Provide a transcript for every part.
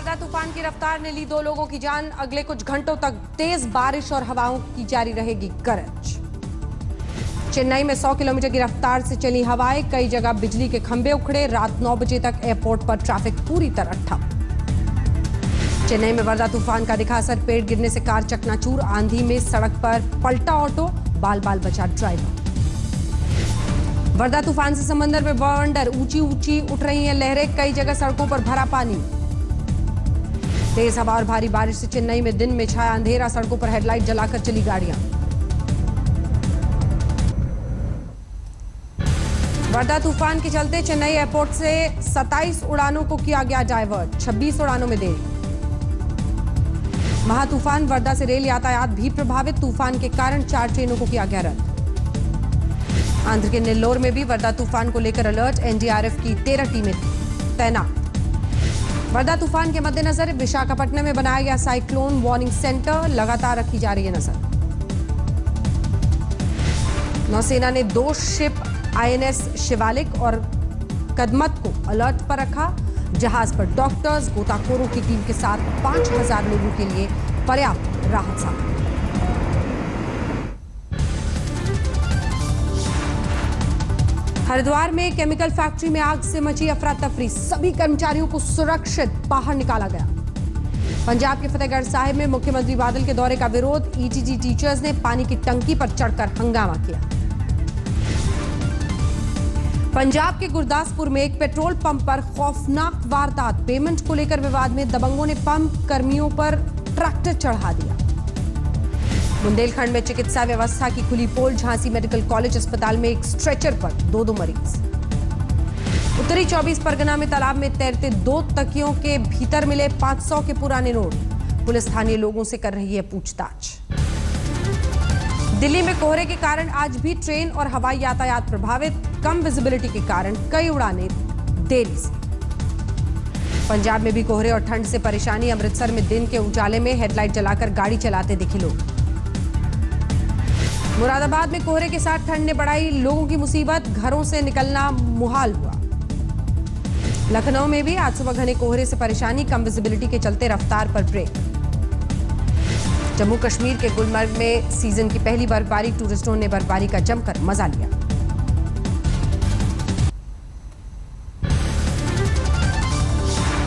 वर्धा तूफान की रफ्तार ने ली 2 लोगों की जान। अगले कुछ घंटों तक तेज बारिश और हवाओं की जारी रहेगी गरज। चेन्नई में 100 किलोमीटर की रफ्तार से चली हवाएं, कई जगह बिजली के खंभे उखड़े। रात 9 बजे तक एयरपोर्ट पर ट्रैफिक पूरी तरह ठप। चेन्नई में वर्धा तूफान का दिखा असर, पेड़ गिरने से कार चकनाचूर। आंधी में सड़क पर पलटा ऑटो, बाल बाल बचा ड्राइवर। वर्धा तूफान से समंदर में बवंडर, ऊंची ऊंची उठ रही हैं लहरें, कई जगह सड़कों पर भरा पानी। तेज हवा और भारी बारिश से चेन्नई में दिन में छाया अंधेरा, सड़कों पर हेडलाइट जलाकर चली गाड़ियां। वर्धा तूफान के चलते चेन्नई एयरपोर्ट से 27 उड़ानों को किया गया डायवर्ट, 26 उड़ानों में देरी। महातूफान वर्धा से रेल यातायात भी प्रभावित, तूफान के कारण 4 ट्रेनों को किया गया रद्द। आंध्र के नेल्लोर में भी वर्धा तूफान को लेकर अलर्ट, एनडीआरएफ की 13 टीमें तैनात। वर्धा तूफान के मद्देनजर विशाखापट्टनम में बनाया गया साइक्लोन वार्निंग सेंटर, लगातार रखी जा रही है नजर। नौसेना ने 2 शिप आईएनएस शिवालिक और कदमत को अलर्ट पर रखा। जहाज पर डॉक्टर्स, गोताखोरों की टीम के साथ 5000 लोगों के लिए पर्याप्त राहत सामग्री। हरिद्वार में केमिकल फैक्ट्री में आग से मची अफरा तफरी, सभी कर्मचारियों को सुरक्षित बाहर निकाला गया। पंजाब के फतेहगढ़ साहिब में मुख्यमंत्री बादल के दौरे का विरोध, ईटीजी टीचर्स ने पानी की टंकी पर चढ़कर हंगामा किया। पंजाब के गुरदासपुर में एक पेट्रोल पंप पर खौफनाक वारदात, पेमेंट को लेकर विवाद में दबंगों ने पंप कर्मियों पर ट्रैक्टर चढ़ा दिया। बुंदेलखंड में चिकित्सा व्यवस्था की खुली पोल, झांसी मेडिकल कॉलेज अस्पताल में एक स्ट्रेचर पर 2 मरीज। उत्तरी 24 परगना में तालाब में तैरते 2 तकियों के भीतर मिले 500 के पुराने नोट, पुलिस स्थानीय लोगों से कर रही है पूछताछ। दिल्ली में कोहरे के कारण आज भी ट्रेन और हवाई यातायात प्रभावित, कम विजिबिलिटी के कारण कई उड़ानें देरी से। पंजाब में भी कोहरे और ठंड से परेशानी, अमृतसर में दिन के उजाले में हेडलाइट जलाकर गाड़ी चलाते दिखे लोग। मुरादाबाद में कोहरे के साथ ठंड ने बढ़ाई लोगों की मुसीबत, घरों से निकलना मुहाल हुआ। लखनऊ में भी आज सुबह घने कोहरे से परेशानी, कम विजिबिलिटी के चलते रफ्तार पर ब्रेक। जम्मू कश्मीर के गुलमर्ग में सीजन की पहली बर्फबारी, टूरिस्टों ने बर्फबारी का जमकर मजा लिया।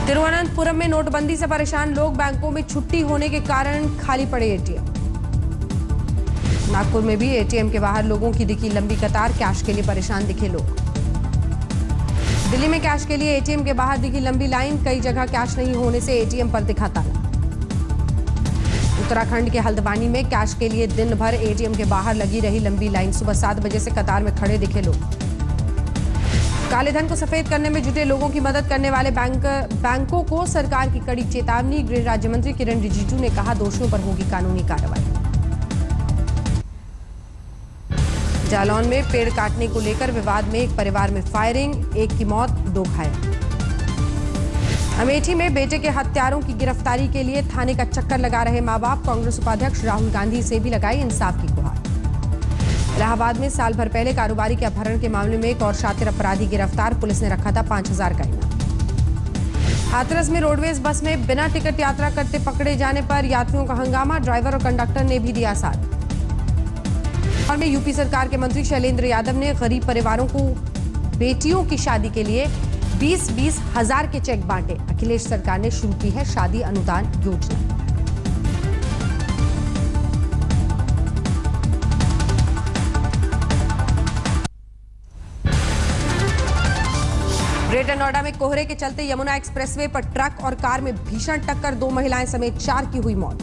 तिरुवनंतपुरम में नोटबंदी से परेशान लोग, बैंकों में छुट्टी होने के कारण खाली पड़े एटीएम। नागपुर में भी एटीएम के बाहर लोगों की दिखी लंबी कतार, कैश के लिए परेशान दिखे लोग। दिल्ली में कैश के लिए एटीएम के बाहर दिखी लंबी लाइन, कई जगह कैश नहीं होने से एटीएम पर दिखा ताला। उत्तराखंड के हल्द्वानी में कैश के लिए दिन भर एटीएम के बाहर लगी रही लंबी लाइन, सुबह 7 बजे से कतार में खड़े दिखे लोग। काले धन को सफेद करने में जुटे लोगों की मदद करने वाले बैंकों को सरकार की कड़ी चेतावनी, गृह राज्य मंत्री किरण रिजिजू ने कहा दोषियों पर होगी कानूनी कार्रवाई। जालौन में पेड़ काटने को लेकर विवाद में एक परिवार में फायरिंग, एक की मौत, 2 घायल। अमेठी में बेटे के हत्यारों की गिरफ्तारी के लिए थाने का चक्कर लगा रहे मां बाप, कांग्रेस उपाध्यक्ष राहुल गांधी से भी लगाई इंसाफ की गुहार। इलाहाबाद में साल भर पहले कारोबारी के अपहरण के मामले में एक और शातिर अपराधी गिरफ्तार, पुलिस ने रखा था 5000 का इनाम। हाथरस में रोडवेज बस में बिना टिकट यात्रा करते पकड़े जाने पर यात्रियों का हंगामा, ड्राइवर और कंडक्टर ने भी दिया साथ। और में यूपी सरकार के मंत्री शैलेंद्र यादव ने गरीब परिवारों को बेटियों की शादी के लिए 20-20 हजार के चेक बांटे। अखिलेश सरकार ने शुरू की है शादी अनुदान योजना। ग्रेटर नोएडा में कोहरे के चलते यमुना एक्सप्रेसवे पर ट्रक और कार में भीषण टक्कर, 2 महिलाएं समेत 4 की हुई मौत।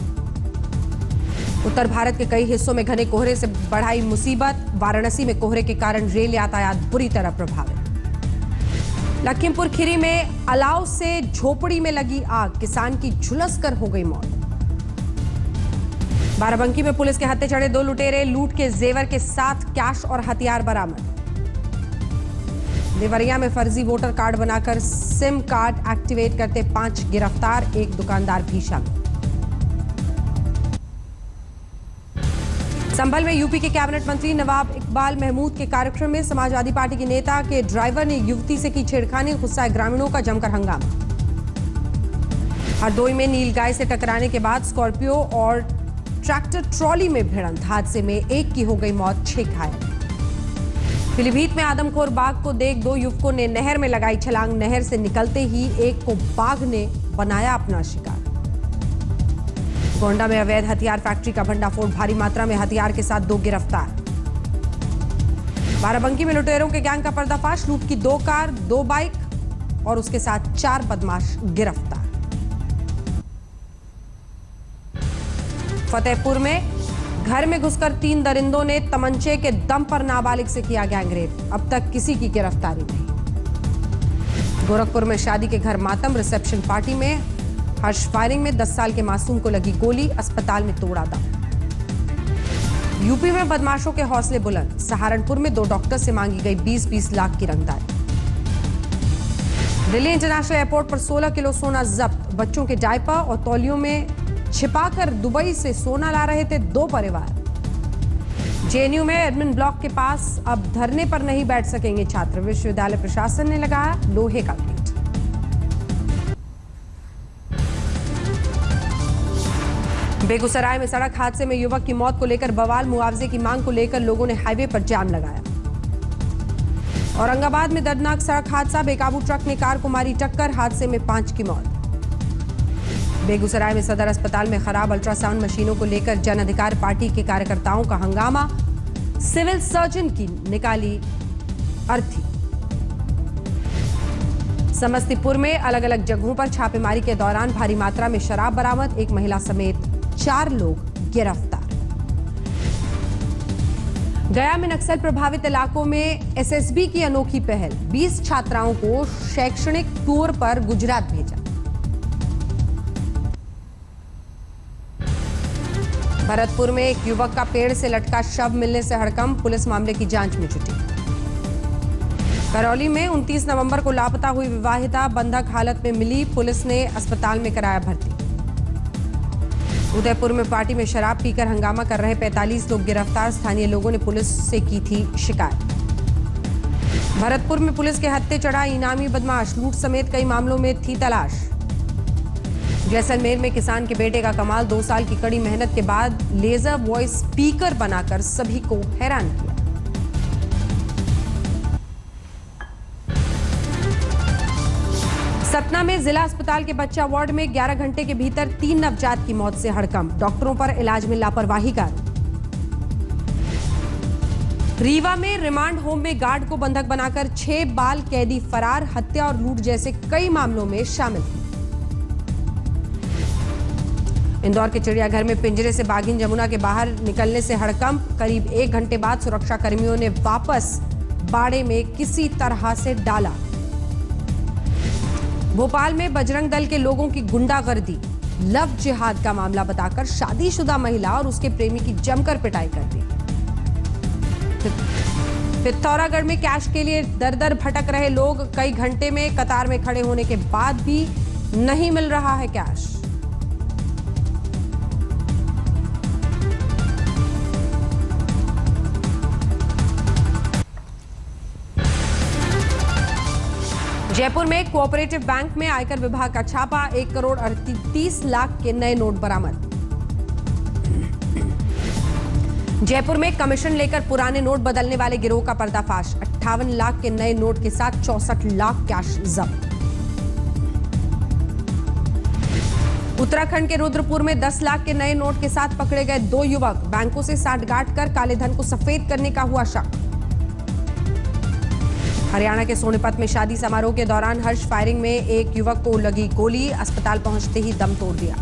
उत्तर भारत के कई हिस्सों में घने कोहरे से बढ़ाई मुसीबत, वाराणसी में कोहरे के कारण रेल यातायात बुरी तरह प्रभावित। लखीमपुर खीरी में अलाव से झोपड़ी में लगी आग, किसान की झुलसकर हो गई मौत। बाराबंकी में पुलिस के हत्थे चढ़े 2 लुटेरे, लूट के जेवर के साथ कैश और हथियार बरामद। देवरिया में फर्जी वोटर कार्ड बनाकर सिम कार्ड एक्टिवेट करते 5 गिरफ्तार, एक दुकानदार भी शामिल। संभल में यूपी के कैबिनेट मंत्री नवाब इकबाल महमूद के कार्यक्रम में समाजवादी पार्टी के नेता के ड्राइवर ने युवती से की छेड़खानी, गुस्साए ग्रामीणों का जमकर हंगामा। हरदोई में नीलगाय से टकराने के बाद स्कॉर्पियो और ट्रैक्टर ट्रॉली में भिड़ंत। हादसे में एक की हो गई मौत, 6 घायल। पीलीभीत में आदमखोर बाघ को देख 2 युवकों ने नहर में लगाई छलांग। नहर से निकलते ही एक को बाघ ने बनाया अपना शिकार। गोंडा में अवैध हथियार फैक्ट्री का भंडाफोड़, भारी मात्रा में हथियार के साथ 2 गिरफ्तार। बाराबंकी में लुटेरों के गैंग का पर्दाफाश, लूट की 2 कार 2 बाइक और उसके साथ 4 बदमाश गिरफ्तार। फतेहपुर में घर में घुसकर 3 दरिंदों ने तमंचे के दम पर नाबालिग से किया गैंगरेप। अब तक किसी की गिरफ्तारी नहीं। गोरखपुर में शादी के घर मातम, रिसेप्शन पार्टी में हर्ष फायरिंग में 10 साल के मासूम को लगी गोली, अस्पताल में तोड़ा दम। यूपी में बदमाशों के हौसले बुलंद, सहारनपुर में 2 डॉक्टर से मांगी गई 20-20 लाख की रंगदारी। दिल्ली इंटरनेशनल एयरपोर्ट पर 16 किलो सोना जब्त, बच्चों के डायपर और तौलियों में छिपाकर दुबई से सोना ला रहे थे 2 परिवार। जेएनयू में एडमिन ब्लॉक के पास अब धरने पर नहीं बैठ सकेंगे छात्र, विश्वविद्यालय प्रशासन ने लगाया लोहे का गेट। बेगूसराय में सड़क हादसे में युवक की मौत को लेकर बवाल, मुआवजे की मांग को लेकर लोगों ने हाईवे पर जाम लगाया। औरंगाबाद में दर्दनाक सड़क हादसा, बेकाबू ट्रक ने कार को मारी टक्कर, हादसे में 5 की मौत। बेगूसराय में सदर अस्पताल में खराब अल्ट्रासाउंड मशीनों को लेकर जन अधिकार पार्टी के कार्यकर्ताओं का हंगामा, सिविल सर्जन की निकाली अर्थी। समस्तीपुर में अलग अलग जगहों पर छापेमारी के दौरान भारी मात्रा में शराब बरामद, 1 महिला समेत 4 लोग गिरफ्तार। गया में नक्सल प्रभावित इलाकों में एसएसबी की अनोखी पहल, 20 छात्राओं को शैक्षणिक टूर पर गुजरात भेजा। भरतपुर में एक युवक का पेड़ से लटका शव मिलने से हड़कंप, पुलिस मामले की जांच में जुटी। करौली में 29 नवंबर को लापता हुई विवाहिता बंधक हालत में मिली, पुलिस ने अस्पताल में कराया भर्ती। उदयपुर में पार्टी में शराब पीकर हंगामा कर रहे 45 लोग गिरफ्तार, स्थानीय लोगों ने पुलिस से की थी शिकायत। भरतपुर में पुलिस के हत्थे चढ़ा इनामी बदमाश, लूट समेत कई मामलों में थी तलाश। जैसलमेर में किसान के बेटे का कमाल, 2 साल की कड़ी मेहनत के बाद लेजर वॉइस स्पीकर बनाकर सभी को हैरान किया। सतना में जिला अस्पताल के बच्चा वार्ड में 11 घंटे के भीतर 3 नवजात की मौत से हड़कंप, डॉक्टरों पर इलाज में लापरवाही का आरोप। रीवा में रिमांड होम में गार्ड को बंधक बनाकर 6 बाल कैदी फरार, हत्या और लूट जैसे कई मामलों में शामिल थे। इंदौर के चिड़ियाघर में पिंजरे से बाघिन जमुना के बाहर निकलने से हड़कंप, करीब 1 घंटे बाद सुरक्षा कर्मियों ने वापस बाड़े में किसी तरह से डाला। भोपाल में बजरंग दल के लोगों की गुंडागर्दी, लव जिहाद का मामला बताकर शादीशुदा महिला और उसके प्रेमी की जमकर पिटाई कर दी। पिथौरागढ़ में कैश के लिए दर दर भटक रहे लोग, कई घंटे में कतार में खड़े होने के बाद भी नहीं मिल रहा है कैश। जयपुर में कोऑपरेटिव बैंक में आयकर विभाग का छापा, 1 करोड़ 38 लाख के नए नोट बरामद। जयपुर में कमीशन लेकर पुराने नोट बदलने वाले गिरोह का पर्दाफाश, 58 लाख के नए नोट के साथ 64 लाख कैश जब्त। उत्तराखंड के रुद्रपुर में 10 लाख के नए नोट के साथ पकड़े गए 2 युवक, बैंकों से साठगांठ कर काले धन को सफेद करने का हुआ शक। हरियाणा के सोनीपत में शादी समारोह के दौरान हर्ष फायरिंग में एक युवक को लगी गोली, अस्पताल पहुंचते ही दम तोड़ दिया।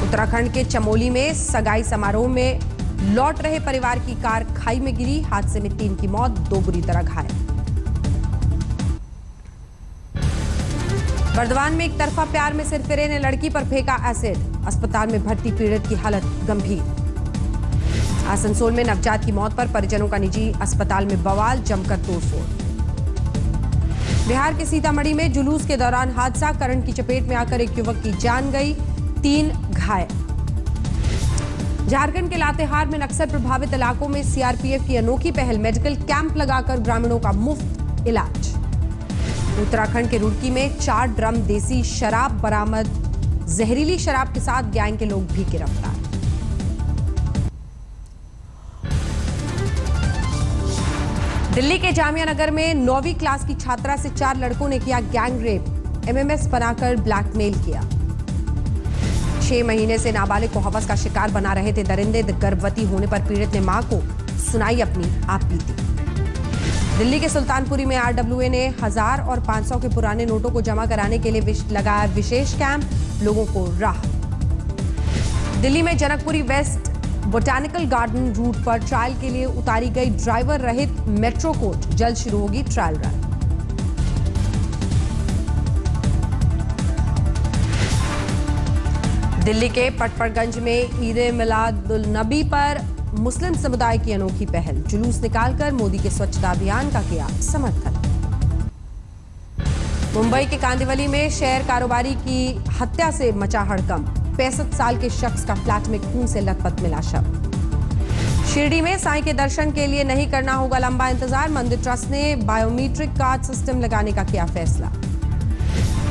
उत्तराखंड के चमोली में सगाई समारोह में लौट रहे परिवार की कार खाई में गिरी, हादसे में 3 की मौत, 2 बुरी तरह घायल। बर्दवान में एक तरफा प्यार में सिरफिरे ने लड़की पर फेंका एसिड, अस्पताल में भर्ती पीड़ित की हालत गंभीर। आसनसोल में नवजात की मौत पर परिजनों का निजी अस्पताल में बवाल, जमकर तोड़फोड़। बिहार के सीतामढ़ी में जुलूस के दौरान हादसा, करंट की चपेट में आकर एक युवक की जान गई, 3 घायल। झारखंड के लातेहार में नक्सल प्रभावित इलाकों में सीआरपीएफ की अनोखी पहल, मेडिकल कैंप लगाकर ग्रामीणों का मुफ्त इलाज। उत्तराखंड के रुड़की में 4 ड्रम देसी शराब बरामद। जहरीली शराब के साथ गैंग के लोग भी गिरफ्तार। दिल्ली के जामिया नगर में 9वीं क्लास की छात्रा से 4 लड़कों ने किया गैंग रेप। एमएमएस बनाकर ब्लैकमेल किया। 6 महीने से नाबालिग को हवस का शिकार बना रहे थे दरिंदे। गर्भवती होने पर पीड़ित ने मां को सुनाई अपनी आपबीती। दिल्ली के सुल्तानपुरी में आरडब्ल्यूए ने 1000 और 500 के पुराने नोटों को जमा कराने के लिए लगाया विशेष कैंप। लोगों को राहत। दिल्ली में Janakpuri west botanical garden route पर ट्रायल के लिए उतारी गई ड्राइवर रहित मेट्रो कोच। जल्द शुरू होगी ट्रायल रन। दिल्ली के पटपरगंज में ईद मिलादुल नबी पर मुस्लिम समुदाय की अनोखी पहल। जुलूस निकालकर मोदी के स्वच्छता अभियान का किया समर्थन। मुंबई के कांदिवली में शेयर कारोबारी की हत्या से मचा हड़कंप। 65 साल के शख्स का फ्लैट में खून से लथपथ मिला शव। शिरडी में साईं के दर्शन के लिए नहीं करना होगा लंबा इंतजार। मंदिर ट्रस्ट ने बायोमीट्रिक कार्ड सिस्टम लगाने का किया फैसला।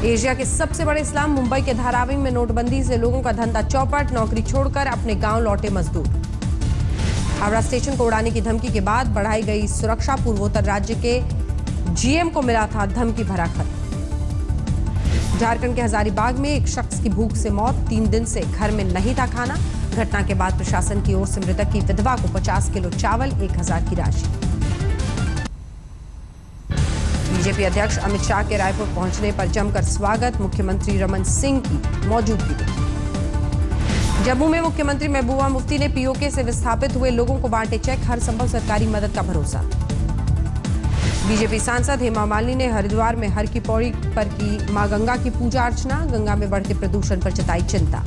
एशिया के सबसे बड़े स्लम मुंबई के धारावी में नोटबंदी से लोगों का धंधा चौपट। नौकरी छोड़कर अपने गांव लौटे मजदूर। हावड़ा स्टेशन को उड़ाने की धमकी के बाद बढ़ाई गई सुरक्षा। पूर्वोत्तर राज्य के जीएम को मिला था धमकी भरा खत। झारखंड के हजारीबाग में एक शख्स की भूख से मौत। 3 दिन से घर में नहीं था खाना। घटना के बाद प्रशासन की ओर से मृतक की विधवा को 50 किलो चावल 1000 की राशि। बीजेपी अध्यक्ष अमित शाह के रायपुर पहुंचने पर जमकर स्वागत। मुख्यमंत्री रमन सिंह की मौजूदगी में। जम्मू में मुख्यमंत्री महबूबा मुफ्ती ने पीओके से विस्थापित हुए लोगों को बांटे चेक। हर संभव सरकारी मदद का भरोसा। बीजेपी सांसद हेमा मालिनी ने हरिद्वार में हर की पौड़ी पर की मां गंगा की पूजा अर्चना। गंगा में बढ़ते प्रदूषण पर जताई चिंता।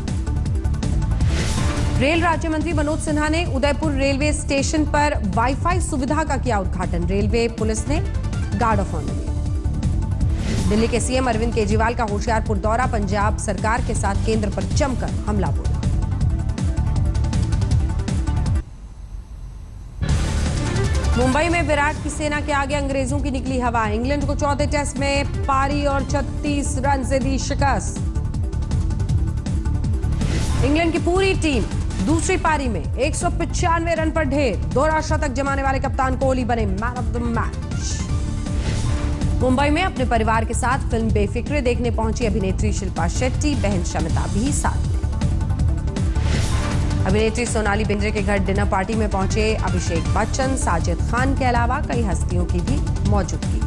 रेल राज्य मंत्री मनोज सिन्हा ने उदयपुर रेलवे स्टेशन पर वाईफाई सुविधा का किया उद्घाटन। रेलवे पुलिस ने गार्ड ऑफ ऑनर दिया। दिल्ली के सीएम अरविंद केजरीवाल का होशियारपुर दौरा। पंजाब सरकार के साथ केंद्र पर जमकर हमला बोला। मुंबई में विराट की सेना के आगे अंग्रेजों की निकली हवा। इंग्लैंड को चौथे टेस्ट में पारी और 36 रन से दी शिकस्त। इंग्लैंड की पूरी टीम दूसरी पारी में 195 रन पर ढेर। दोहरा शतक जमाने वाले कप्तान कोहली बने man of the match. Mumbai में अपने परिवार के साथ फिल्म बेफिक्रे देखने पहुंची अभिनेत्री शिल्पा शेट्टी। बहन शमिता भी साथ में। अभिनेत्री सोनाली बेंद्रे के घर डिनर पार्टी में पहुंचे अभिषेक बच्चन। साजिद खान के अलावा कई हस्तियों की भी मौजूदगी।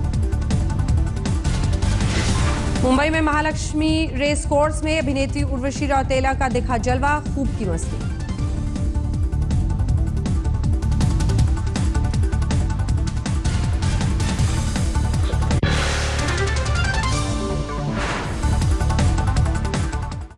मुंबई में महालक्ष्मी रेस कोर्स में अभिनेत्री उर्वशी रौतेला का दिखा जलवा। खूब की मस्ती।